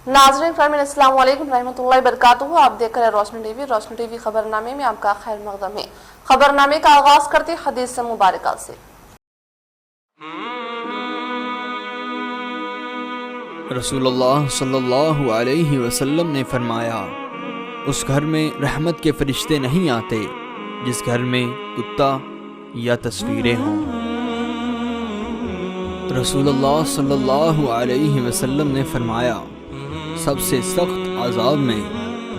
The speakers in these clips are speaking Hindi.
नाज़रीन फ़रमान अस्सलाम वालेकुम रहमतुल्लाहि बरकातुहू। आप देख रहे हैं रोशनी टीवी खबरनामे में आपका खैर मक़दम है। खबरनामे का आगाज करते हदीस से मुबारका से। रसूलुल्लाह सल्लल्लाहु अलैहि वसल्लम ने फरमाया, उस घर में रहमत के फरिश्ते नहीं आते जिस घर में कुत्ता या तस्वीरें हों। रसूलुल्लाह सल्लल्लाहु अलैहि वसल्लम ने फरमाया, सबसे सख्त अज़ाब में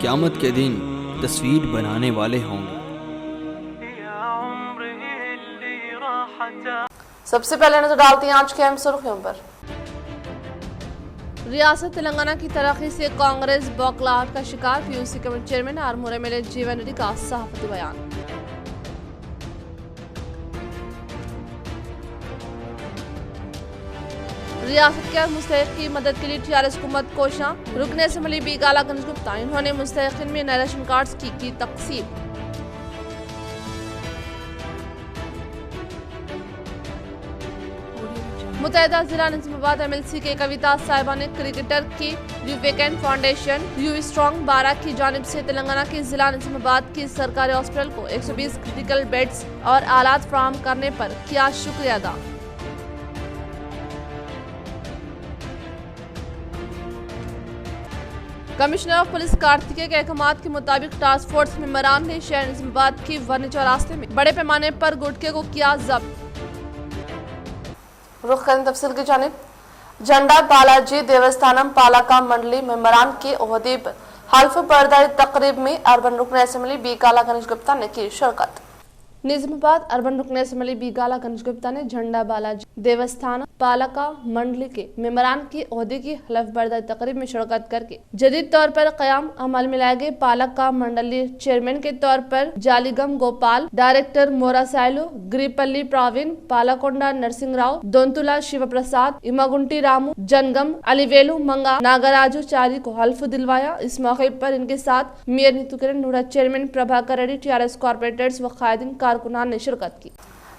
क़यामत के दिन तस्वीर बनाने वाले होंगे। सबसे पहले नजर डालते हैं आज के अहम सुर्खियों पर। रियासत तेलंगाना की तरक्की से कांग्रेस बौखलाहट का शिकार, PUC committee chairman Armoor MLA जीवन रेड्डी का सहाफ़ती बयान। रियासत के मुस्तहिक़ की मदद के लिए टीआरएस हुकूमत कोशिश, रुकने असम्बली बी गालागंज गुप्ता, इन्होंने मुस्तहिक़ीन में नए राशन कार्ड्स की तक़सीम। मुत्तहिदा जिला निज़ामाबाद एमएलसी के कविता साहिबा ने क्रिकेटर की विवेकानंद फाउंडेशन यू स्ट्रॉन्ग 12 की जानिब से तेलंगाना के जिला निज़ामाबाद की सरकारी हॉस्पिटल को 120 क्रिटिकल बेड्स और आलात फराहम करने पर किया शुक्रिया अदा। कमिश्नर ऑफ पुलिस कार्तिकेय के अहकामात के मुताबिक टास्क फोर्स मेंबरान ने शहर निज़ामाबाद की वर्नी चौरास्ते में बड़े पैमाने पर गुटखे को किया जब्त। रुख करें तफसील की जानिब। झंडा बालाजी देवस्थानम पालका मंडली मेंबरान के ओहदे पर हल्फ बर्दारी तकरीब में अर्बन रुकन असम्बली बी गाला गणेश गुप्ता ने की शिरकत। निजामाबाद अर्बन रुकन असम्बली बी गाला गणेश गुप्ता ने झंडा बालाजी देवस्थान पालका मंडली के मेंबरान की ओहदे की हल्फ बर्दारी तकरीब में शिरकत करके जदीद तौर पर क़याम अमल में लाए गए पालका मंडली चेयरमैन के तौर पर जालीगम गोपाल, डायरेक्टर मोरा सैलू, गिरिपल्ली प्रवीण, पालाकोंडा नरसिंह राव, दोंतुला शिव प्रसाद, इमागुंटी रामू, जनगम अलीवेलू मंगा नागराजू चारी को हल्फ दिलवाया। इस मौके पर इनके साथ मेयर नीतूकिरण नूरा, chairman Prabhakar Reddy, TRS corporators व कायदीन कारकुनान ने शिरकत की।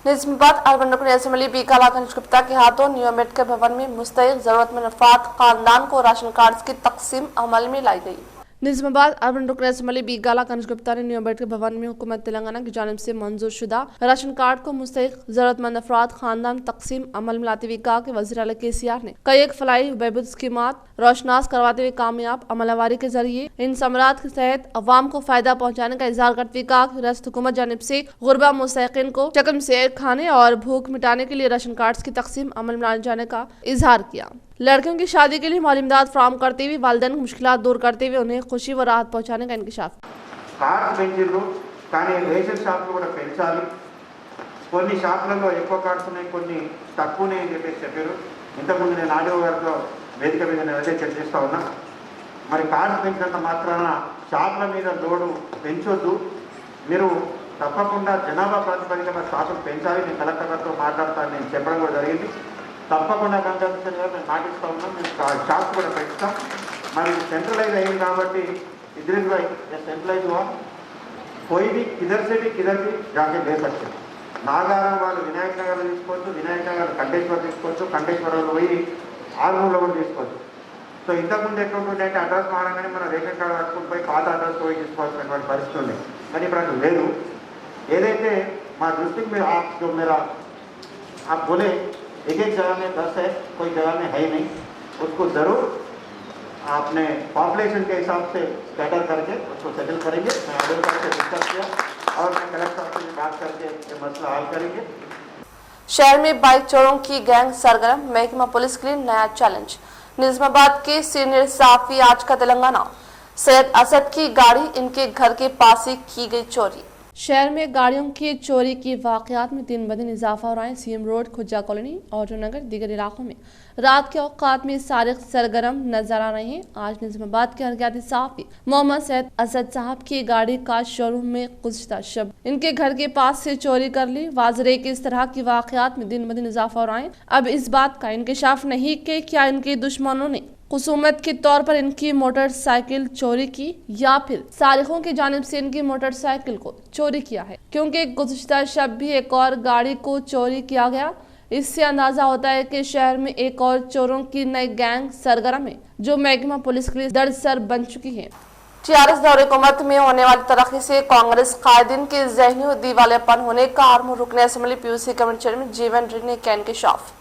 निजामाबाद अर्बन रुकन असम्बली बी गाला गणेश गुप्ता के हाथों न्यू अम्बेडकर भवन में मुस्तहिक़ ज़रूरतमंद अफ़राद खानदान को राशन कार्ड की तक़सीम अमल में लाई गई। निजामाबाद अर्बन रुकन असम्बली बी गाला गणेश गुप्ता ने न्यू अम्बेडकर भवन में हुकूमत तेलंगाना की जानिब से मंजूर शुदा राशन कार्ड को मुस्तहिक़ ज़रूरतमंद अफ़राद खानदान तक़सीम अमल में लाते हुए कहा कि वज़ीर आला केसीआर ने कई एक फलाई बहबूद स्कीमात रोशनास करवाते हुए कामयाब अमलवारी के जरिए इन समरात के तहत अवाम को फायदा पहुँचाने का इजहार करते हुए कहा कि रियासत हुकूमत जानिब से गुरबा मुस्तहिक़ीन को चकम सेर खाने और भूख मिटाने के लिए राशन कार्ड की तक़सीम अमल में लाने जाने का इजहार किया। लड़कियों की शादी के लिए माली इमदाद फराहम करते हुए वालिदैन की मुश्किलात दूर करते हुए उन्हें खुशी व राहत पहुँचाने का इंकशाफ। కార్డ్స్ పెంచారు కానీ రేషన్ షాపులు కూడా పెంచాలి, కొన్ని షాపులలో ఎక్కువ కార్డ్స్ ఉన్నాయి, కొన్ని తక్కువనే అని చెప్పారు. ఇంతకుముందు నేను ఆడియో గారితో వేదిక మీద నేను అదే చర్చిస్తూ ఉన్నా. మరి కార్డ్స్ పెంచినంత మాత్రాన షాపుల మీద లోడు పెంచొద్దు, మీరు తప్పకుండా జనాభా ప్రాతిపదికన షాపులు పెంచాలి. నేను కలెక్టర్ గారితో మాట్లాడతాను, నేను చెప్పడం కూడా జరిగింది. తప్పకుండా కన్సల్టేషన్ గారు మేము మాటిస్తూ ఉన్నాం, మేము షాప్స్ కూడా పెంచుతాం. మరి సెంట్రలైజ్ అయింది కాబట్టి इधर भाई सेंट्रलाइज हुआ, कोई भी किधर से भी किधर भी जाके ले सकते हैं. नागाరం వాళ్ళు వినాయక నగర్ తీసుకోవచ్చు, వినాయక నగర్ కంటేశ్వర్ తీసుకోవచ్చు, కంటేశ్వరంలో పోయి ఆర్మూర్లో కూడా తీసుకోవచ్చు. సో ఇంతకుముందు ఎట్లుంటుండే అంటే అడ్రస్ మారగానే మన రేషన్ కార్డు కట్టుకుని పోయి పాత అడ్రస్ పోయి తీసుకోవాల్సినటువంటి పరిస్థితి ఉంది. కానీ ఇప్పుడు అట్లా లేదు. ఏదైతే మా దృష్టికి మీరు जो मेरा आप बोले एक एक जगह में 10 है, कोई जगह में है ही नहीं, उसको ज़रूर आपने पॉपुलेशन के हिसाब से स्कैटर करके उसको सेटल करेंगे. मैं ऑर्डर करके डिस्कस किया और मैं कलेक्टर से बात करके ये मसला हल करेंगे. शहर में बाइक चोरों की गैंग सरगर्म, महकमा पुलिस के लिए नया चैलेंज। निजामाबाद के सीनियर साफी आज का तेलंगाना, सैयद असद की गाड़ी इनके घर के पास ही की गई चोरी। शहर में गाड़ियों की चोरी की वाक़यात में दिन ब दिन इजाफा हो रहा है। सीएम रोड, खुज्जा कॉलोनी, ऑटो नगर, दीगर इलाकों में रात के औकात में सारिक सरगर्म नजर आ रहे हैं। आज निजामाबाद के हरकयाती साफी मोहम्मद सैयद असद साहब की गाड़ी का शोरूम में गुज़िश्ता शब इनके घर के पास से चोरी कर ली। वाज़ेह कि इस तरह की वाक़यात में दिन ब दिन इजाफा हो रहा है। अब इस बात का इंकशाफ नहीं कि क्या इनके दुश्मनों ने खुसूमत के तौर पर इनकी मोटरसाइकिल चोरी की या फिर सारिकों की जानिब से इनकी मोटरसाइकिल को चोरी किया है, क्योंकि गुज़िश्ता शब भी एक और गाड़ी को चोरी किया गया। इससे अंदाजा होता है कि शहर में एक और चोरों की नई गैंग सरगर्म है, जो महकमा पुलिस के लिए दर्द सर बन चुकी है। टीआरएस दौरे हुकूमत में होने वाली तरक्की से कांग्रेस कायदीन के ज़हनी दिवालियापन होने का आर्मूर रुकन असेंबली पीयूसी कमेटी चेयरमैन जीवन रेड्डी ने किया इंकशाफ।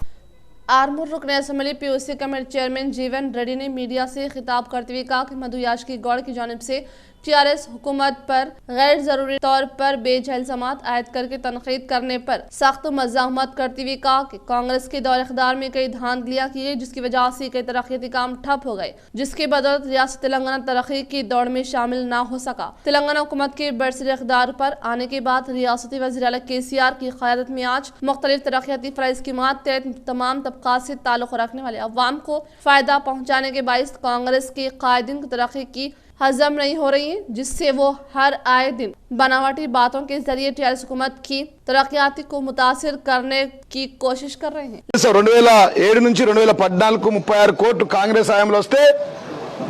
आर्मूर रुकन असेंबली पीयूसी कमेटी चेयरमैन जीवन रेड्डी ने मीडिया से खिताब करते हुए कहा कि मधु याचकी गौड़ की जानिब से टीआरएस हुकूमत पर गैर जरूरी तौर पर बेजहल समात आयद करके तनकीद करने पर सख्त मज़ाहमत करते हुए कहा कि कांग्रेस के दौर इख्तियार में कई धांधलियां की गई, जिसकी वजह से कई तरक्याती काम ठप हो गए, जिसकी बदौलत रियासत तेलंगाना तरक्की की दौड़ में शामिल न हो सका। तेलंगाना हुकूमत के बरसर इख्तियार पर आने के बाद रियासती वज़ीर आला KCR की क़यादत में आज मुख्तलिफ तरक्याती फ़राइज़ स्कीमात तहत तमाम तबक़ात से ताल्लुक़ रखने वाले अवाम को फ़ायदा पहुँचाने के बाइस कांग्रेस के कायदीन की तरक्की की हजम नहीं हो रही है, जिससे वो हर आए दिन बनावटी बातों के जरिए टीआरएस हुकूमत की तरक्याती को मुतासिर करने की कोशिश कर रहे हैं। 2007 నుంచి 2014 36 కోట్లు కాంగ్రెస్ హయాంలో వస్తే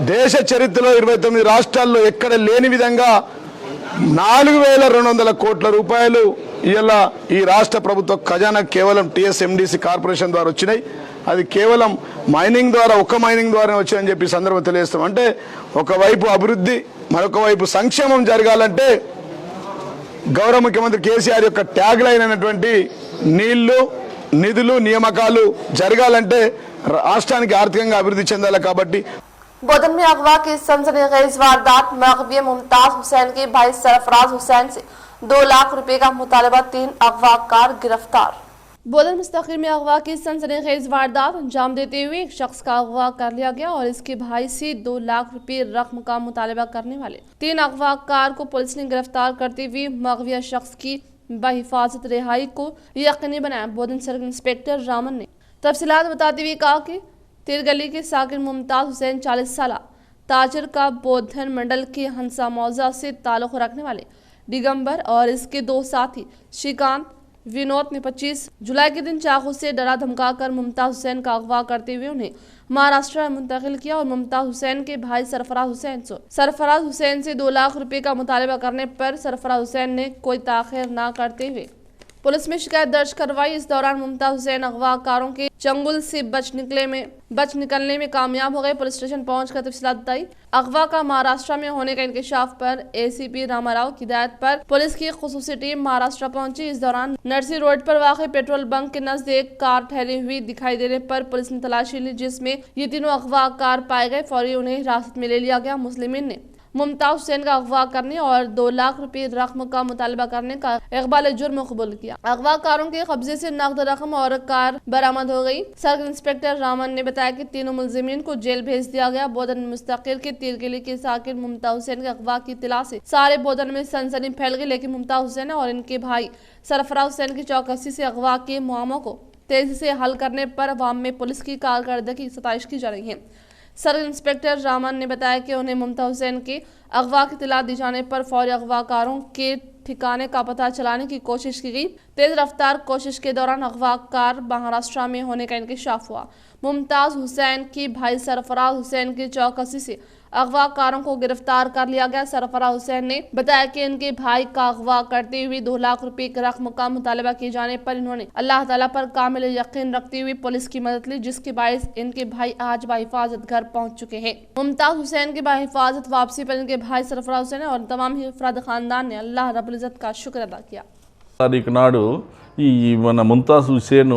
దేశ చరిత్రలో 29 రాష్ట్రాల్లో ఎక్కడ లేని విధంగా 4200 కోట్ల రూపాయలు ఇవాళ ఈ రాష్ట్ర ప్రభుత్వ ఖజానా కేవలం TSMDC కార్పొరేషన్ ద్వారా వచ్చినాయి. అది కేవలం మైనింగ్ ద్వారా ఒక్క మైనింగ్ ద్వారా వచ్చాయని చెప్పి సందర్భం తెలియజేస్తాం. అంటే ఒకవైపు అభివృద్ధి, మరొక వైపు సంక్షేమం జరగాలంటే గౌరవ ముఖ్యమంత్రి KCR యొక్క ట్యాగ్ లైన్ అయినటువంటి నీళ్లు, నిధులు, నియామకాలు జరగాలంటే రాష్ట్రానికి ఆర్థికంగా అభివృద్ధి చెందాలి. కాబట్టి बोधन में अगवा की सनसनीखेज वारदात मगवी मुमताज हुसैन के भाई सरफराज हुसैन से 2 लाख रुपए का मुतालबा, 3 अगवाकार गिरफ्तार। बोधन मुस्तकिल में अगवा की सनसनीखेज वारदात अंजाम देते हुए एक शख्स का अगवा कर लिया गया और इसके भाई से 2 लाख रुपए रकम का मुतालबा करने वाले 3 अगवाकार को पुलिस ने गिरफ्तार करते हुए मगविया शख्स की बहिफाजत रिहाई को यकीनी बनाया। बोधन सर्किल इंस्पेक्टर रामन ने तफसीलात बताते हुए कहा कि तिरगली के साकिर मुमताज हुसैन 40 साल ताजर का बोधन मंडल के हंसा मौजा से ताल्लुक़ रखने वाले दिगंबर और इसके 2 साथी श्रीकांत विनोद ने 25 जुलाई के दिन चाकू से डरा धमका कर मुमताज हुसैन का अगवा करते हुए उन्हें महाराष्ट्र में मुंतकिल किया और मुमताज हुसैन के भाई सरफराज हुसैन से 2 लाख रुपए का मुतालबा करने पर सरफराज हुसैन ने कोई ताख़ीर न करते हुए पुलिस में शिकायत दर्ज करवाई। इस दौरान मुमताज हुसैन अगवाकारों के चंगुल से बच निकलने में कामयाब हो गए। पुलिस स्टेशन पहुंचकर तफसीलात बताई। अगवा का महाराष्ट्र में होने का इंकशाफ पर ACP रामाराव की हिदायत पर पुलिस की खुसूसी टीम महाराष्ट्र पहुंची। इस दौरान नरसी रोड पर वाक़ पेट्रोल बंक के नजदीक कार ठहरी हुई दिखाई देने पर पुलिस ने तलाशी ली, जिसमें ये तीनों अगवाकार पाए गए। फौरी उन्हें हिरासत में ले लिया गया। मुस्लिमीन ने मुमताज हुसैन का अगवा करने और 2 लाख रुपए रकम का मुतालबा करने का इकबाल जुर्म कबूल किया। अगवाकारों के कब्जे से नकद रकम और कार बरामद हो गई। सर्किल इंस्पेक्टर रामन ने बताया कि तीनों मुलजिमीन को जेल भेज दिया गया। बोधन मुस्तकिल के तिरगली के साकिर मुमताज हुसैन के अगवा की इत्तला से सारे बोधन में सनसनी फैल गई, लेकिन मुमताज हुसैन और इनके भाई सरफराज हुसैन की चौकसी से अगवा के मामलों को तेजी से हल करने पर अवाम में पुलिस की कारकर्दगी की सताइश की जा रही है। सर्किल इंस्पेक्टर रामन ने बताया कि उन्हें मुमताज हुसैन के अगवा की इत्तला दी जाने पर फौरी अगवाकारों के ठिकाने का पता चलाने की कोशिश की गई। तेज रफ्तार कोशिश के दौरान अगवाकार महाराष्ट्र में होने का इंकशाफ हुआ। मुमताज हुसैन की भाई सरफराज हुसैन की चौकसी से अगवाकारों को गिरफ्तार कर लिया गया। सरफराज हुसैन ने बताया कि इनके भाई का अगवा करते हुए 2 लाख रुपए की रकम का मुतालबा किए जाने पर इन्होंने अल्लाह ताला पर कामिल यकीन रखते हुए पुलिस की मदद ली, जिसके बायस इनके भाई आज बाहिफाजत घर पहुंच चुके हैं। मुमताज हुसैन की बाहिफाजत वापसी पर इनके भाई सरफराज हुसैन और तमाम ही अफराद खानदान ने अल्लाह रब्बुल इज्जत का शुक्र अदा किया। తారీఖు నాడు ఈ మన ముంతాజ్ హుసేన్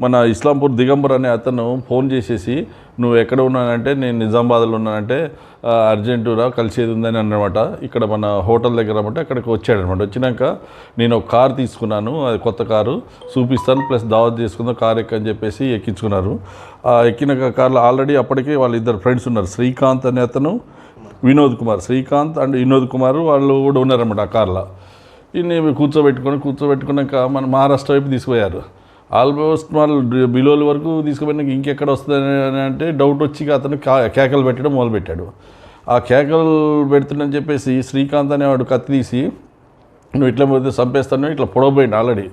మన ఇస్లాంపూర్ దిగంబర్ అనే అతను ఫోన్ చేసేసి నువ్వు ఎక్కడ ఉన్నానంటే నేను నిజామాబాద్లో ఉన్నానంటే అర్జెంటురా కలిసేది ఉందని అన్నమాట. ఇక్కడ మన హోటల్ దగ్గర అన్నమాట. అక్కడికి వచ్చాడనమాట. వచ్చినాక నేను ఒక కారు తీసుకున్నాను, అది కొత్త కారు చూపిస్తాను, ప్లస్ దావత్ చేసుకుందాం కారు ఎక్కని చెప్పేసి ఎక్కించుకున్నారు. ఎక్కిన కార్లో ఆల్రెడీ అప్పటికే వాళ్ళ 2 ఫ్రెండ్స్ ఉన్నారు, శ్రీకాంత్ అనే అతను, వినోద్ కుమార్. శ్రీకాంత్ అండ్ వినోద్ కుమార్ వాళ్ళు కూడా ఉన్నారన్నమాట ఆ కార్లో. ఈయన కూర్చోబెట్టుకున్నాక మన మహారాష్ట్ర వైపు తీసుకుపోయారు. ఆల్మోస్ట్ వాళ్ళు బిలోల వరకు తీసుకుపోయినాక ఇంకెక్కడ వస్తుందని అంటే డౌట్ వచ్చి అతను కేకలు పెట్టడం మొదలుపెట్టాడు. ఆ కేకలు పెడుతుందని చెప్పేసి శ్రీకాంత్ అనేవాడు కత్తి తీసి నువ్వు ఇట్లా పోతే చంపేస్తాను ఇట్లా పొడవబోయింది. ఆల్రెడీ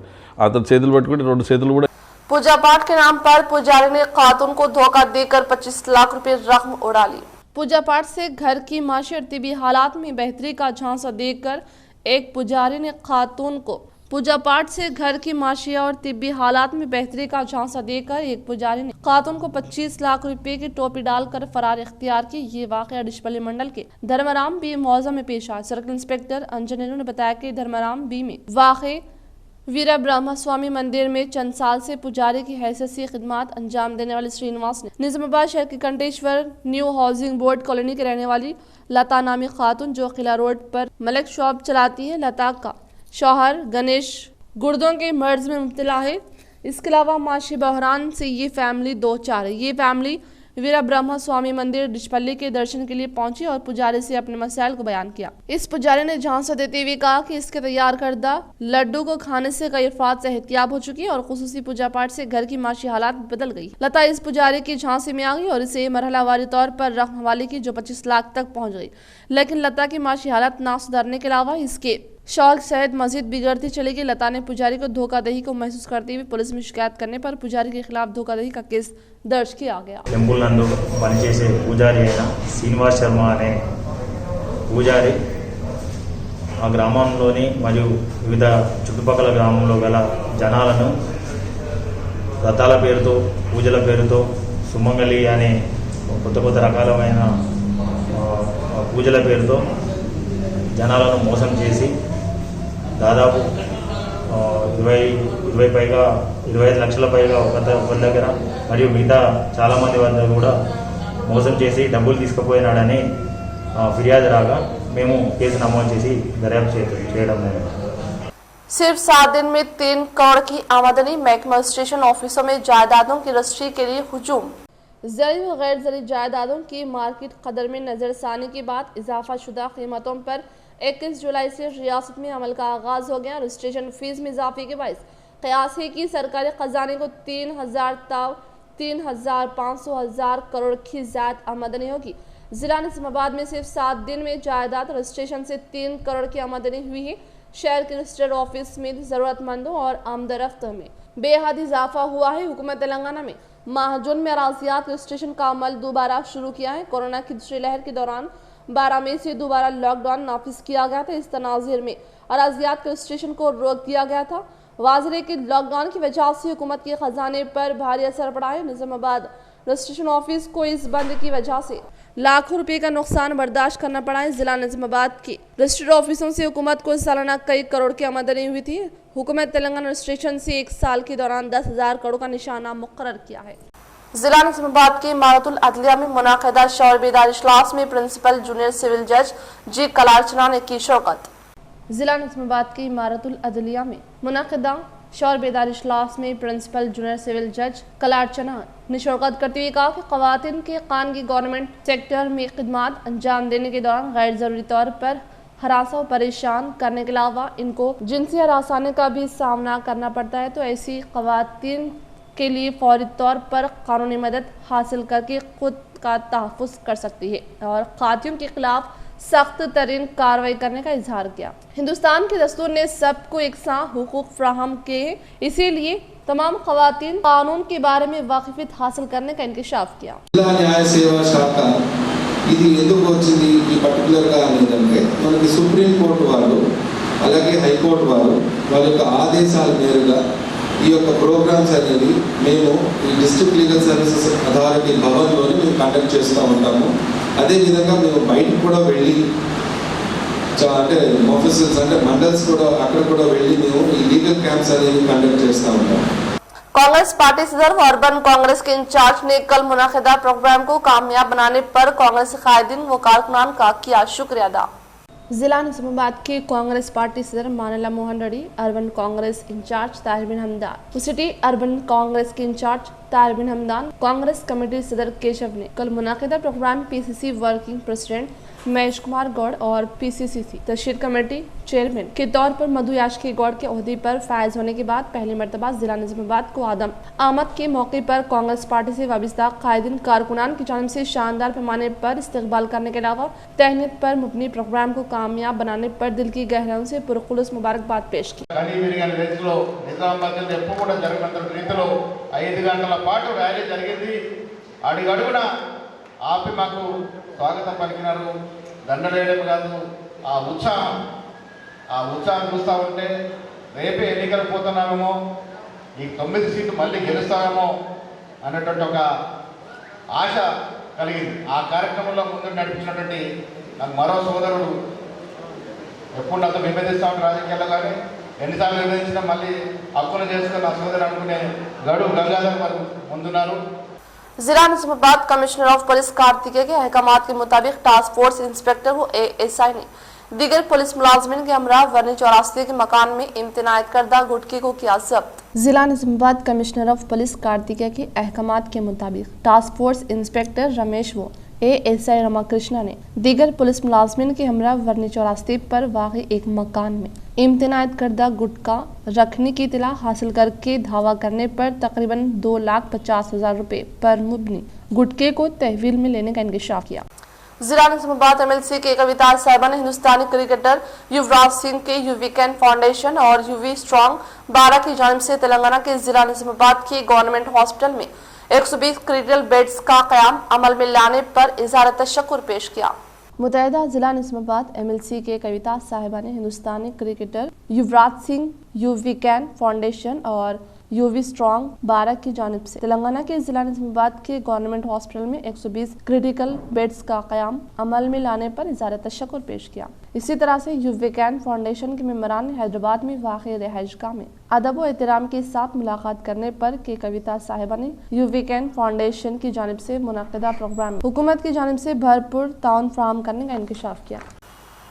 అతను చేతులు పట్టుకుంటే 2 చేతులు కూడా. पूजा पाठ के नाम पर पुजारी ने खातून को धोखा देकर 25 लाख रुपए रकम उड़ा ली। पूजा पाठ से घर की माशी और तिबी हालात में बेहतरी का झांसा देकर एक पुजारी ने खातून को पूजा पाठ से घर की माशिया और तिब्बी हालात में बेहतरी का झांसा देकर एक पुजारी ने खातून को 25 लाख रुपए की टोपी डालकर फरार इख्तियार की। ये वाकया डिशपल्ली मंडल के धर्मराम बी मौजा में पेश आया। सर्कल इंस्पेक्टर अंजनेरू ने बताया कि धर्मराम बी में वाक़े वीरा ब्रह्मा स्वामी मंदिर में चंद साल से पुजारी की हैसियत से खिदमात अंजाम देने वाले श्रीनिवास ने निजामाबाद शहर के कंटेश्वर न्यू हाउसिंग बोर्ड कॉलोनी के रहने वाली लता नामी खातून जो किला रोड पर मलिक शॉप चलाती है, लता का शौहर गणेश गुर्दों के मर्ज में मुब्तला है। इसके अलावा माशी बहरान से ये फैमिली दो चार है। ये फैमिली वीरा ब्रह्मा स्वामी मंदिर डिशपल्ली के दर्शन के लिए पहुंची और पुजारी से अपने मसाइल को बयान किया। इस पुजारी ने झांसा देते हुए कहा कि इसके तैयार करदा लड्डू को खाने से कई अफराद सेहतियाब हो चुकी है और खुसूसी पूजा पाठ से घर की माशी हालात बदल गई। लता इस पुजारी की झांसे में आ गई और इसे मरहलावारी तौर पर रकम हवाले की जो 25 लाख तक पहुंच गई। लेकिन लता की माशी हालात ना सुधारने के अलावा इसके शौक सहित मजीद बिगड़ती चली गई। लता ने पुजारी को धोखाधड़ी को महसूस करते हुए पुलिस में शिकायत करने पर पुजारी के खिलाफ धोखाधड़ी का केस दर्ज किया गया। టెంపుల్ నందు పనిచేసే పూజారి అయిన శ్రీనివాస్ శర్మ అనే పూజారి ఆ గ్రామంలోని మరియు వివిధ చుట్టుపక్కల గ్రామంలో గల జనాలను వ్రతాల పేరుతో పూజల పేరుతో సుమంగళి అనే కొత్త కొత్త రకాలమైన పూజల పేరుతో జనాలను మోసం చేసి దాదాపు 25 లక్షల పైగా ఒకరి దగ్గర మరియు మిగతా చాలామంది వద్ద కూడా మోసం చేసి డబ్బులు తీసుకుపోయినాడని ఫిర్యాదు రాగా మేము కేసు నమోదు చేసి దర్యాప్తు చేయడం జరిగింది। सिर्फ 7 दिन में 3 करोड़ की आमदनी। महकमा स्टेशन ऑफिसों में जायदादों की रजिस्ट्री के लिए हुजूम। ज़री व गैर ज़री जायदादों की मार्केट कदर में नजरसानी के बाद इजाफा शुदा कीमतों पर 21 जुलाई से रियासत में अमल का आगाज हो गया। रजिस्ट्रेशन फीस में इजाफे के बायस कयास है कि सरकारी खजाने को 3,500 करोड़ की ज़्यादा आमदनी होगी। जिला निजामाबाद में सिर्फ 7 दिन में जायदाद रजिस्ट्रेशन से 3 करोड़ की आमदनी हुई है। शहर के रजिस्टर्ड ऑफिस में ज़रूरतमंदों और आमदरफ्त में बेहद इजाफा हुआ है। हुकूमत तेलंगाना में माह जून में अराजियात रजिस्ट्रेशन का अमल दोबारा शुरू किया है। कोरोना की दूसरी लहर के दौरान 12 मई से दोबारा लॉकडाउन नाफिज किया गया था। इस तनाज़ुर में अराजियात के रजिस्ट्रेशन को रोक दिया गया था। वाज़ेह कि लॉकडाउन की वजह से हुकूमत के खजाने पर भारी असर पड़ा है। निजामाबाद रजिस्ट्रेशन ऑफिस को इस बंद की वजह से लाखों रुपए का नुकसान बर्दाश्त करना पड़ा है। जिला निजामाबाद के रजिस्टर्ड ऑफिसों से हुकूमत को सालाना कई करोड़ की आमदनी हुई थी। हुकूमत तेलंगाना रजिस्ट्रेशन से 1 साल के दौरान 10,000 करोड़ का निशाना मुकर्रर किया है। जिला निजामाबाद के इमारतुल अदलिया में मुनाकिदा शौर बेदार इजलास में प्रिंसिपल जूनियर सिविल जज जी कलारचना ने की शिरकत। जिला निजामाबाद की इमारतुल अदलिया में मुनाकिदा शौर बेदार इजलास में प्रिंसिपल जूनियर सिविल जज कलारचना ने शिरकत करते हुए कहा कि खवातीन के कानूनी गवर्नमेंट सेक्टर में खिदमात अंजाम देने के दौरान गैर ज़रूरी तौर पर हरासा और परेशान करने के अलावा इनको जिनसी हरासाने का भी सामना करना पड़ता है, तो ऐसी खवातीन के लिए फौरी तौर पर कानूनी मदद हासिल करके खुद का तहफ़्फ़ुज़ कर सकती है और खातियों के खिलाफ सख्त तरीन कार्रवाई करने का इजहार किया। हिंदुस्तान के दस्तूर ने सबको एकसां हुकूक फ्राहम किए हैं, इसीलिए तमाम खवातीन कानून के बारे में वाकिफियत हासिल करने का इंकशाफ किया। న్యాయ సేవా శాఖ ఇది ఎందుకు వచ్చింది ఈ పర్టికులర్గా అనేదంటే మనకి సుప్రీంకోర్టు వాళ్ళు అలాగే హైకోర్టు వాళ్ళు వాళ్ళ యొక్క ఆదేశాల మేరగా ఈ యొక్క ప్రోగ్రామ్స్ అనేది మేము ఈ డిస్ట్రిక్ట్ లీగల్ సర్వీసెస్ అథారిటీ భవన్లోనే మేము కండక్ట్ చేస్తూ ఉంటాము। అదేవిధంగా మేము బయటకు కూడా వెళ్ళి అంటే ఆఫీసర్స్ అంటే మండల్స్ కూడా అక్కడ కూడా వెళ్ళి మేము ఈ లీగల్ క్యాంప్స్ అనేవి కండక్ట్ చేస్తూ ఉంటాము। कांग्रेस पार्टी सदर व अर्बन कांग्रेस के इंचार्ज ने कल मुनाकिदा प्रोग्राम को कामयाब बनाने पर कांग्रेस कायदीन व कारकुनान का किया शुक्रिया अदा। जिला निजामाबाद के कांग्रेस पार्टी सदर Manala Mohan Reddy, urban Congress incharge Tahir bin Hamdan, city urban Congress के इंचार्ज ताहिर बिन हमदान, कांग्रेस कमेटी सदर केशव ने कल मुनाकिदा programme PCC working president Mahesh Kumar Goud और पीसीसी तशहीर कमेटी चेयरमैन के तौर पर मधु याशकी गौड़ के ओहदे पर फायज होने के बाद पहली मरतबा जिला निजामाबाद को आदम आमद के मौके पर कांग्रेस पार्टी से वाबिस्ता कायदीन कारकुनान की जानिब से शानदार पैमाने पर इस्तकबाल करने के अलावा तहनीत पर मुबनी प्रोग्राम को कामयाब बनाने पर दिल की गहराइयों से पुरखुलूस मुबारकबाद पेश की। 5 గంటల పాటు ర్యాలీ జరిగింది। అడుగడుగున ఆపి మాకు స్వాగతం పలికినారు। దండలేయడం కాదు, ఆ ఉత్సాహం చూస్తూ ఉంటే రేపే ఎన్నికలు పోతున్నామేమో, ఈ 9 సీట్లు మళ్ళీ గెలుస్తామేమో అన్నటువంటి ఒక ఆశ కలిగింది. ఆ కార్యక్రమంలో ముందు నడిపించినటువంటి నాకు మరో సోదరుడు ఎప్పుడు నాతో విభేదిస్తూ ఉంటారు రాజకీయాల్లో, కానీ ఎన్నిసార్లు విభేదించినా మళ్ళీ హక్కును చేసుకుని నా సోదరు అనుకునే గడువు గంగాధర్ వారు ముందున్నారు. जिला Nizamabad commissioner of police Kartikeya के अहकामात के मुताबिक टास्क फोर्स इंस्पेक्टर को एएसआई ने दीगर पुलिस मुलाजमीन के हमरा वर्नी चौरास्ते के मकान में इम्तनायत करदा गुटके को किया जब्त। जिला Nizamabad commissioner of police Kartikeya के अहकामात के मुताबिक टास्क फोर्स इंस्पेक्टर रमेश वो एएसआई रमाकृष्णा ने दीगर पुलिस मुलाजमीन के हमरा वर्नी चौरास्ते पर वाक़ई एक मकान में इम्तनायत करदा गुटका रखने की इतला हासिल करके धावा करने पर तकरीबन 2,50,000 रुपए पर मुबनी गुटके को तहवील में लेने का इंकशाफ किया। जिला निजामाबाद एमएलसी के कविता साहिबा ने हिंदुस्तानी क्रिकेटर युवराज सिंह के यूवीकेन फाउंडेशन और यूवी स्ट्रॉन्ग 12 की जानिब से तेलंगाना के जिला निजामाबाद के गवर्नमेंट हॉस्पिटल में 120 क्रिटिकल बेड्स का क़याम अमल में लाने पर इज़हार तशक्कुर पेश किया। मुतहदा जिला निजामाबाद एमएलसी के कविता साहिबा ने हिंदुस्तानी क्रिकेटर युवराज सिंह यूवीकेन फाउंडेशन और यूवी स्ट्रॉन्ग 12 की जानिब से तेलंगाना के जिला निजामाबाद के गवर्नमेंट हॉस्पिटल में 120 क्रिटिकल बेड्स का क़याम अमल में लाने पर इज़हार तशक्कुर पेश किया। इसी तरह से यूवीकेन फाउंडेशन के मेंबरान ने हैदराबाद में वाक़ई रिहाइशगाह में अदब व एहतराम के साथ मुलाकात करने पर के कविता साहिबा ने यूवीकेन फाउंडेशन की जानिब से मुनक़िदा प्रोग्राम में हुकूमत की जानिब से भरपूर ताउन फराहम करने का इंकशाफ किया।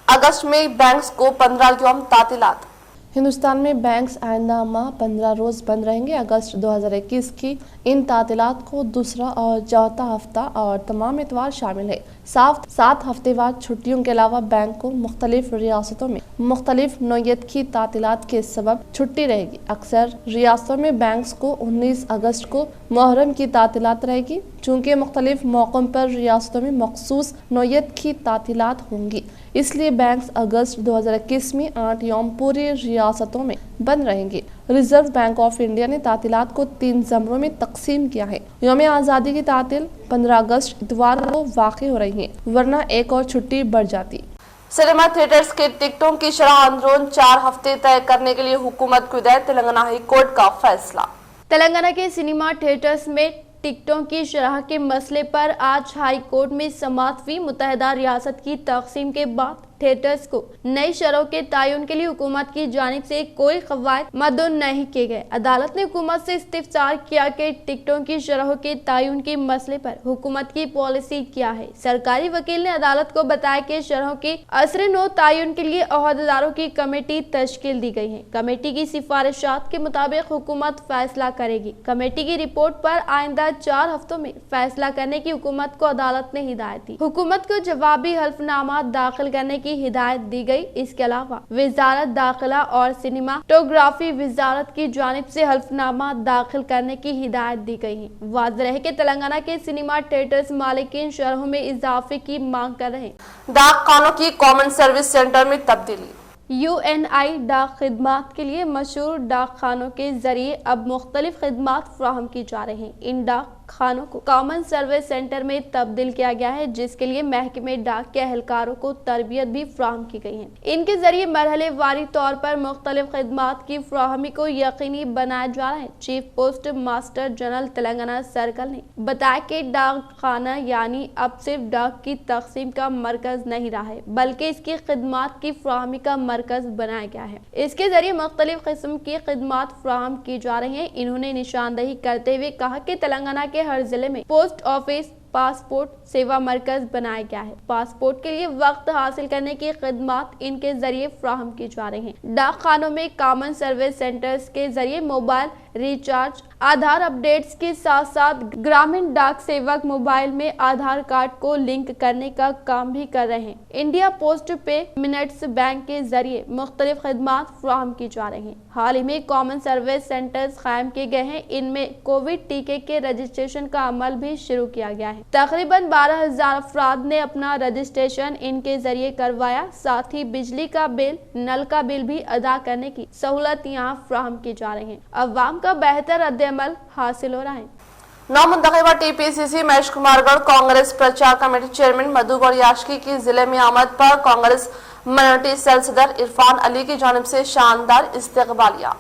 अगस्त में बैंक्स को 15 यौम तातीलात। हिंदुस्तान में बैंक्स आइंदा माह 15 रोज़ बंद रहेंगे। अगस्त 2021 की इन तातीलात को दूसरा और चौथा हफ्ता और तमाम इतवार शामिल है। 7 हफ्ते बाद छुट्टियों के अलावा बैंक को मुख्तलिफ रियासतों में मुख्तलिफ नौयत की तातीलात के सबब छुट्टी रहेगी। अक्सर रियासतों में बैंक्स को 19 अगस्त को मुहर्रम की तातीलात रहेगी। चूँकि मुख्तलिफ मौक़ों पर रियासतों में मखसूस नौयत की तातीलात होंगी, इसलिए बैंक्स अगस्त 2021 में 8 यौम पूरी रियासतों में बंद रहेंगे। रिजर्व बैंक ऑफ इंडिया ने तातीलात को 3 ज़मरों में तकसीम किया है। यौम आज़ादी की तातील 15 अगस्त इतवार को वाक़ हो रही है, वरना एक और छुट्टी बढ़ जाती। सिनेमा थिएटर्स के टिकटों की शरह अंदरून 4 हफ्ते तय करने के लिए हुकूमत को हिदायत। तेलंगाना हाई कोर्ट का फैसला। तेलंगाना के सिनेमा थिएटर्स में टिकटों की शरह के मसले पर आज हाई कोर्ट में समाअत हुई। मुत्तहिदा रियासत की तक़सीम के बाद थिएटर्स को नई शरहों के तयन के लिए हुकूमत की जानिब से कोई कवायद मद्दन नहीं किए गए। अदालत ने हुकूमत से इस्तिफसार किया कि टिकटों की शरहों के तयन के मसले पर हुकूमत की पॉलिसी क्या है। सरकारी वकील ने अदालत को बताया कि शरहों के असर नो तयन के लिए ओहदेदारों की कमेटी तश्कील दी गई है। कमेटी की सिफारिशात के मुताबिक हुकूमत फैसला करेगी। कमेटी की रिपोर्ट पर आइंदा 4 हफ्तों में फैसला करने की हुकूमत को अदालत ने हिदायत दी। हुकूमत को जवाबी हल्फनामा दाखिल करने की हिदायत दी गई। इसके अलावा वजारत दाखिला और सिनेमाटोग्राफी वजारत की जानिब से हल्फनामा दाखिल करने की हिदायत दी गई है। वाज़ेह है कि तेलंगाना के सिनेमा थिएटर्स मालिकीन शरहों में इजाफे की मांग कर रहे हैं। डाक खानों की कॉमन सर्विस सेंटर में तब्दीली। UNI डाक खिदमात के लिए मशहूर डाक खानों के जरिए अब मुख्तलिफ खिदमात फ्राहम की जा रही हैं। इन डाक खानों को कॉमन सर्विस सेंटर में तब्दील किया गया है, जिसके लिए महकमे डाक के अहलकारों को तरबियत भी फ्राहम की गई है। इनके जरिए मरहले वारी तौर पर मुख्तलिफ खिदमात की फ्राहमी को यकीनी बनाया जा रहा है। Chief post master general Telangana circle ने बताया कि डाक खाना यानी अब सिर्फ डाक की तकसीम का मरकज नहीं रहा है, बल्कि इसकी खिदमात की फ्राहमी का मरकज बनाया गया है। इसके जरिए मुख्तलिफ किस्म की खिदमात फ्राहम की जा रही है। इन्होंने निशानदही करते हुए कहा कि तेलंगाना के हर जिले में पोस्ट ऑफिस पासपोर्ट सेवा मरकज बनाया गया है। पासपोर्ट के लिए वक्त हासिल करने की खिदमात इनके जरिए फ्राहम की जा रही हैं। डाक खानों में कॉमन सर्विस सेंटर्स के जरिए मोबाइल रिचार्ज, आधार अपडेट्स के साथ साथ ग्रामीण डाक सेवक मोबाइल में आधार कार्ड को लिंक करने का काम भी कर रहे हैं। इंडिया पोस्ट पे मिनट्स बैंक के जरिए मुख्तलिफ खिदमात फ्राहम की जा रही हैं। हाल ही में कॉमन सर्विस सेंटर्स कायम किए गए हैं। इनमें कोविड टीके के रजिस्ट्रेशन का अमल भी शुरू किया गया है। तकरीबन 12,000 अफराद ने अपना रजिस्ट्रेशन इनके जरिए करवाया। साथ ही बिजली का बिल, नल का बिल भी अदा करने की सहूलत यहाँ फ्राहम की जा रही है। अवाम का बेहतर रद्द-ए-अमल हासिल हो रहा है। नौमुंतखबा टीपीसीसी महेश कुमारगढ़ कांग्रेस प्रचार कमेटी चेयरमैन मधुगौड़ याशकी की जिले में आमद पर कांग्रेस माइनॉरिटी सेल सदर इरफान अली की जानिब से शानदार इस्तकबालिया।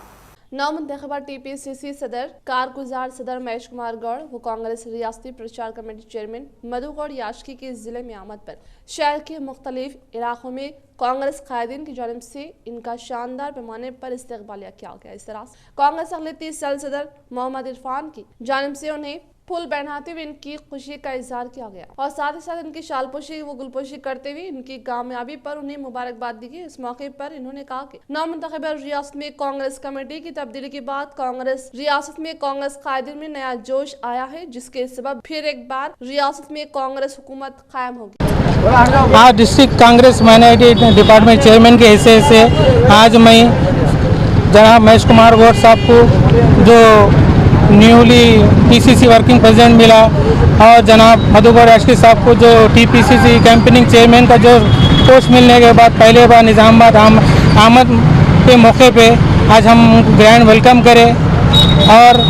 नौमंतखबा TPCC सदर कारगुजार सदर महेश कुमार गौड़ व कांग्रेस रियासती प्रचार कमेटी चेयरमैन मधु गौड़ याशकी के जिले में आमद पर शहर के मुख्तलिफ इलाकों में कांग्रेस कायदीन की जानिब से इनका शानदार पैमाने पर इस्तकबालिया किया गया। इस तरह कांग्रेस अक़लियती सेल सदर मोहम्मद इरफान की जानिब से उन्हें फूल पहनाते हुए इनकी खुशी का इजहार किया गया और साथ ही साथ इनकी शालपोशी व गुलपोशी करते हुए इनकी कामयाबी पर उन्हें मुबारकबाद दी गई। इस मौके पर इन्होंने कहा कि नौमंतखबा रियासत में कांग्रेस कमेटी की तब्दीली के बाद कांग्रेस रियासत में कांग्रेस कायदीन में नया जोश आया है, जिसके सबब फिर एक बार रियासत में कांग्रेस हुकूमत कायम होगी। आज district Congress minority department chairman के हैसियत से आज मैं जनाब महेश कुमार गौड़ साहब को जो न्यूली PCC वर्किंग प्रेसिडेंट मिला और जनाब मधु गौड़ याशकी साहब को जो TPCC कैंपेनिंग चेयरमैन का जो पोस्ट मिलने के बाद पहले बार निज़ामाबाद आमद के मौके पे आज हम ग्रैंड वेलकम करें और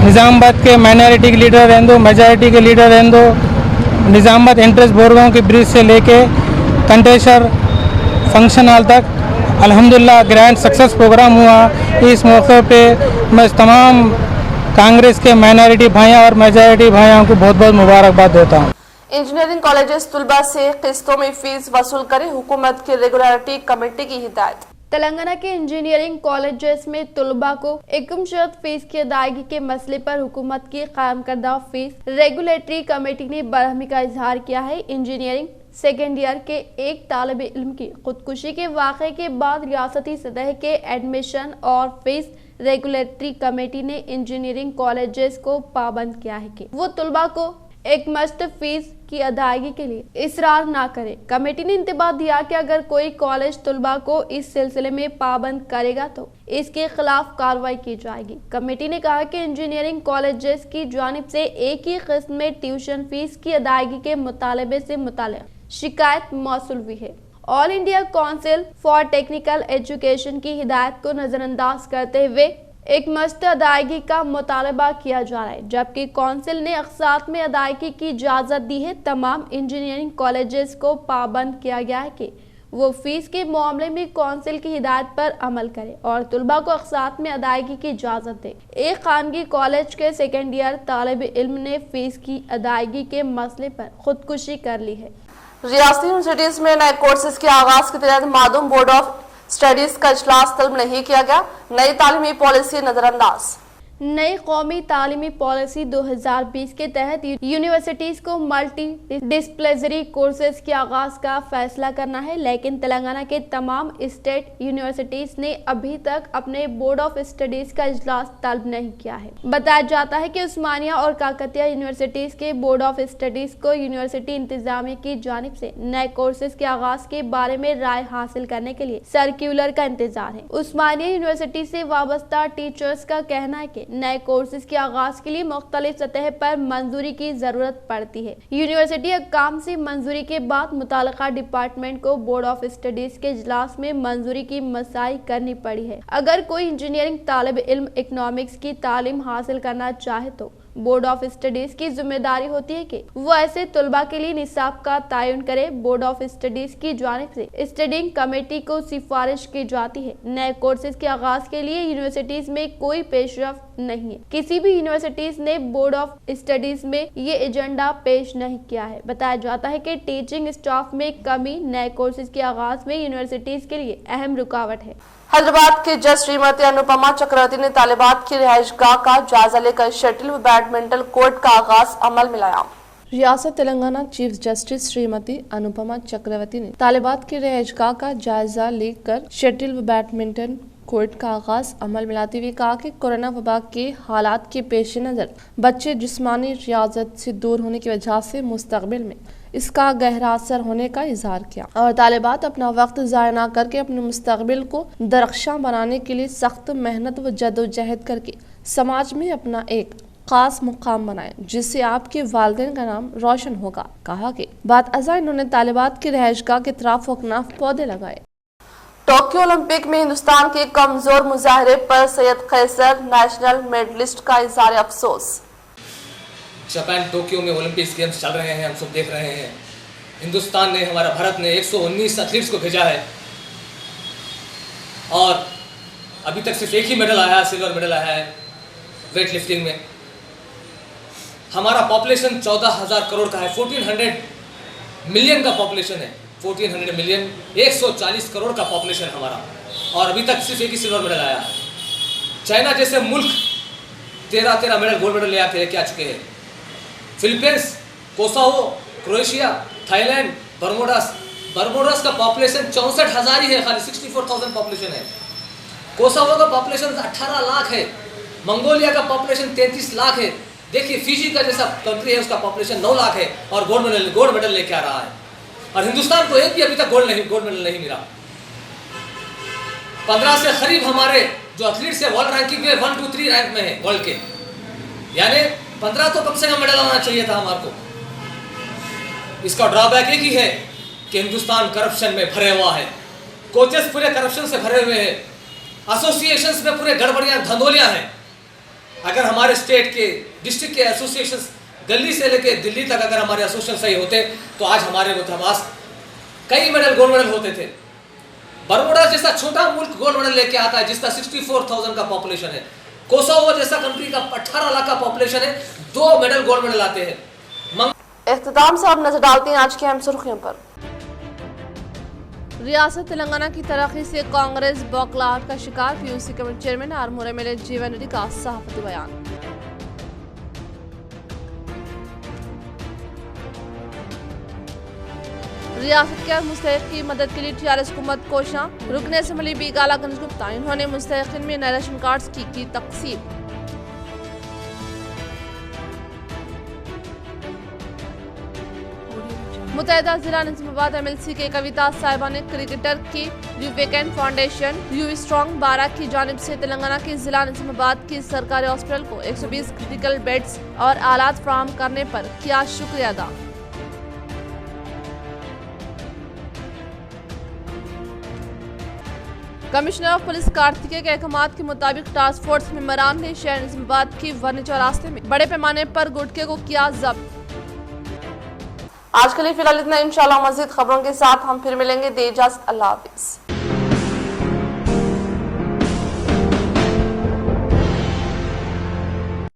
निज़ामाबाद के माइनॉरिटी के लीडर रहने दो, मेजॉरिटी के लीडर रहने दो, निज़ामाबाद एंट्रेंस बोरगांव के ब्रिज से लेके कंटेश्वर फंक्शन हॉल तक अल्हम्दुलिल्लाह ग्रैंड सक्सेस प्रोग्राम हुआ। इस मौके पे मैं तमाम कांग्रेस के माइनॉरिटी भाइयों और मेजॉरिटी भाइयों को बहुत बहुत मुबारकबाद देता हूँ। इंजीनियरिंग कॉलेजेस तुलबा से किस्तों में फीस वसूल करे, हुकूमत की रेगुलरिटी कमेटी की हिदायत। तेलंगाना के इंजीनियरिंग कॉलेजेस में तुलबा को एकमुश्त फीस की अदायगी के मसले पर हुकूमत की कायम करदा फीस रेगुलेटरी कमेटी ने बरहमी का इजहार किया है। इंजीनियरिंग सेकेंड ईयर के एक तालिब इल्म की खुदकुशी के वाक़े के बाद रियासती सतह के एडमिशन और फीस रेगुलेटरी कमेटी ने इंजीनियरिंग कॉलेजेस को पाबंद किया है कि वो तुलबा को एक मस्त फीस की अदायगी के लिए इसरार ना करे। कमेटी ने इंतबाह दिया कि अगर कोई कॉलेज तुलबा को इस सिलसिले में पाबंद करेगा तो इसके खिलाफ कार्रवाई की जाएगी। कमेटी ने कहा कि इंजीनियरिंग कॉलेजेस की जानिब से एक ही किस्म में ट्यूशन फीस की अदायगी के मुतालबे से मुताल्लिक़ शिकायत मौसूल हुई है। All India council for technical education की हिदायत को नजरअंदाज करते हुए एक मस्त अदायगी का मुतालबा किया जा रहा है, जबकि काउंसिल ने अक़सात में अदायगी की इजाज़त दी है। तमाम इंजीनियरिंग कॉलेजेस को पाबंद किया गया है कि वो फीस के मामले में काउंसिल की हिदायत पर अमल करे और तुलबा को अक़सात में अदायगी की इजाज़त दे। एक खानगी कॉलेज के सेकेंड ईयर तालिब इल्म ने फीस की अदायगी के मसले पर खुदकुशी कर ली है। रियासती यूनिवर्सिटीज में नए कोर्सेज के आगाज के तहत मादूम बोर्ड ऑफ स्टडीज का इजलास तलब नहीं किया गया। नई तालीमी पॉलिसी नजरअंदाज। नई कौमी तालीमी पॉलिसी 2020 के तहत यूनिवर्सिटीज को मल्टी डिस्प्लिनरी कोर्सेज के आगाज का फैसला करना है, लेकिन तेलंगाना के तमाम स्टेट यूनिवर्सिटीज ने अभी तक अपने बोर्ड ऑफ स्टडीज का इजलास तलब नहीं किया है। बताया जाता है कि उस्मानिया और काकतिया यूनिवर्सिटीज के बोर्ड ऑफ स्टडीज को यूनिवर्सिटी इंतजामिया की जानिब से नए कोर्सेज के आगाज के बारे में राय हासिल करने के लिए सर्कुलर का इंतजार है। उस्मानिया यूनिवर्सिटी से वाबस्ता टीचर्स का कहना है कि नए कोर्सेज के आगाज के लिए मुख्तलिफ सतह पर मंजूरी की जरूरत पड़ती है। यूनिवर्सिटी काम से मंजूरी के बाद मुताल्लिका डिपार्टमेंट को बोर्ड ऑफ स्टडीज के इजलास में मंजूरी की मसाई करनी पड़ी है। अगर कोई इंजीनियरिंग तालिब इल्म इकोनॉमिक्स की तालीम हासिल करना चाहे तो बोर्ड ऑफ स्टडीज की जिम्मेदारी होती है कि वो ऐसे तुलबा के लिए निसाब का तयन करे। बोर्ड ऑफ स्टडीज की जानिब से स्टडिंग कमेटी को सिफारिश की जाती है। नए कोर्सेज के आगाज के लिए यूनिवर्सिटीज में कोई पेशरफ्त नहीं है। किसी भी यूनिवर्सिटीज ने बोर्ड ऑफ स्टडीज में ये एजेंडा पेश नहीं किया है। बताया जाता है कि टीचिंग स्टाफ में कमी नए कोर्सेज के आगाज में यूनिवर्सिटीज के लिए अहम रुकावट है। हैदराबाद के जज श्रीमती अनुपमा चक्रवर्ती ने तालिबात की रिहाइशगाह का जायजा लेकर शटल व बैडमिंटन कोर्ट का आगाज अमल में लाया। रियासत तेलंगाना चीफ जस्टिस श्रीमती अनुपमा चक्रवर्ती ने तालिबात की रिहाइशगाह का जायजा लेकर शटल व बैडमिंटन कोर्ट का आगाज अमल में लाते हुए कहा कि कोरोना वबा के हालात के पेश नज़र बच्चे जिस्मानी रियाजत से दूर होने की वजह से मुस्तकबिल में इसका गहरा असर होने का इजहार किया और तालिबात अपना वक्त ज़ाया न करके अपने मुस्तकबिल को दरख्शां बनाने के लिए सख्त मेहनत व जदोजहद करके समाज में अपना एक खास मुकाम बनाए, जिससे आपके वालिदैन का नाम रोशन होगा। कहा कि बात अज़ा इन्होंने तालिबात की रिहाइशगाह के इतराफ वकनाफ पौधे लगाए। टोक्यो ओलंपिक में हिंदुस्तान के कमजोर मुजाहरे पर सैयद कैसर नेशनल मेडलिस्ट का इजहार अफसोस। जापान टोक्यो में ओलंपिक्स गेम्स चल रहे हैं, हम सब देख रहे हैं। हिंदुस्तान ने, हमारा भारत ने 119 एथलीट्स को भेजा है और अभी तक सिर्फ एक ही मेडल आया है, सिल्वर मेडल आया है वेट लिफ्टिंग में। हमारा पॉपुलेशन 14,000 करोड़ का है, 1400 मिलियन का पॉपुलेशन है, 1400 मिलियन, 140 करोड़ का पॉपुलेशन हमारा, और अभी तक सिर्फ एक ही सिल्वर मेडल आया है। चाइना जैसे मुल्क 13 मेडल, गोल्ड मेडल लेके आ चुके हैं। फिलीपींस, कोसोवो, क्रोएशिया, थाईलैंड, बर्मुडास का पॉपुलेशन 64,000 ही है, खाली 64,000 पॉपुलेशन है। कोसोवो का पॉपुलेशन 18 लाख है। मंगोलिया का पॉपुलेशन 33 लाख है। देखिए फिजी का जैसा कंट्री है उसका पॉपुलेशन 9 लाख है और गोल्ड मेडल लेके आ रहा है, और हिंदुस्तान को एक भी अभी तक गोल्ड मेडल नहीं मिला। 15 से करीब हमारे जो एथलीट्स है वर्ल्ड रैंकिंग में 1, 2, 3 रैंक में है वर्ल्ड के, यानी 15 तो कम से कम मेडल आना चाहिए था हमारे को। इसका ड्रॉबैक एक ही है कि हिंदुस्तान करप्शन में भरे हुआ है, कोचेस पूरे करप्शन से भरे हुए हैं, एसोसिएशंस में पूरे गड़बड़ियां धंधोलियां हैं। अगर हमारे स्टेट के, डिस्ट्रिक्ट के एसोसिएशंस दिल्ली से लेके दिल्ली तक अगर हमारे एसोसिएशन सही होते तो आज हमारे पास कई मेडल, गोल्ड मेडल होते थे। बर्मुडा जैसा छोटा मुल्क गोल्ड मेडल लेके आता है जिसका 64,000 का पॉपुलेशन है। कोसोवो जैसा कंट्री का 18 लाख का पॉपुलेशन है, 2 मेडल गोल्ड मेडल आते हैं। इख्तिताम से अब नजर डालते हैं आज की अहम सुर्खियों पर। रियासत तेलंगाना की तरक्की से कांग्रेस बौखलाहट का शिकार, PUC committee chairman Armoor MLA जीवन रेड्डी का सहाफती बयान। रियासत के मुस्तहिक की मदद के लिए टीआरएस हुकूमत कोशां, रुकन असेंबली बी कालागंज गुप्ता, इन्होंने मुस्तहिकीन में नए राशन कार्ड्स की तकसीम। मुतहदा जिला निजामाबाद एमएलसी के कविता साहिबा ने क्रिकेटर की यूवेकेंट फाउंडेशन यू स्ट्रॉन्ग 12 की जानिब से तेलंगाना के जिला निजामाबाद की सरकारी हॉस्पिटल को 120 क्रिटिकल बेड्स और आलात फराहम करने पर किया शुक्रिया अदा। कमिश्नर ऑफ पुलिस कार्तिकेय के अहकामात के मुताबिक टास्क फोर्स मेंबरान ने शहर निजामाबाद की वर्नी चौरास्ते में बड़े पैमाने पर गुटखे को किया जब्त। आज के लिए फिलहाल इतना, इंशाल्लाह मज़ीद खबरों के साथ हम फिर मिलेंगे। दे इजाज़त, अल्लाह हाफिज़।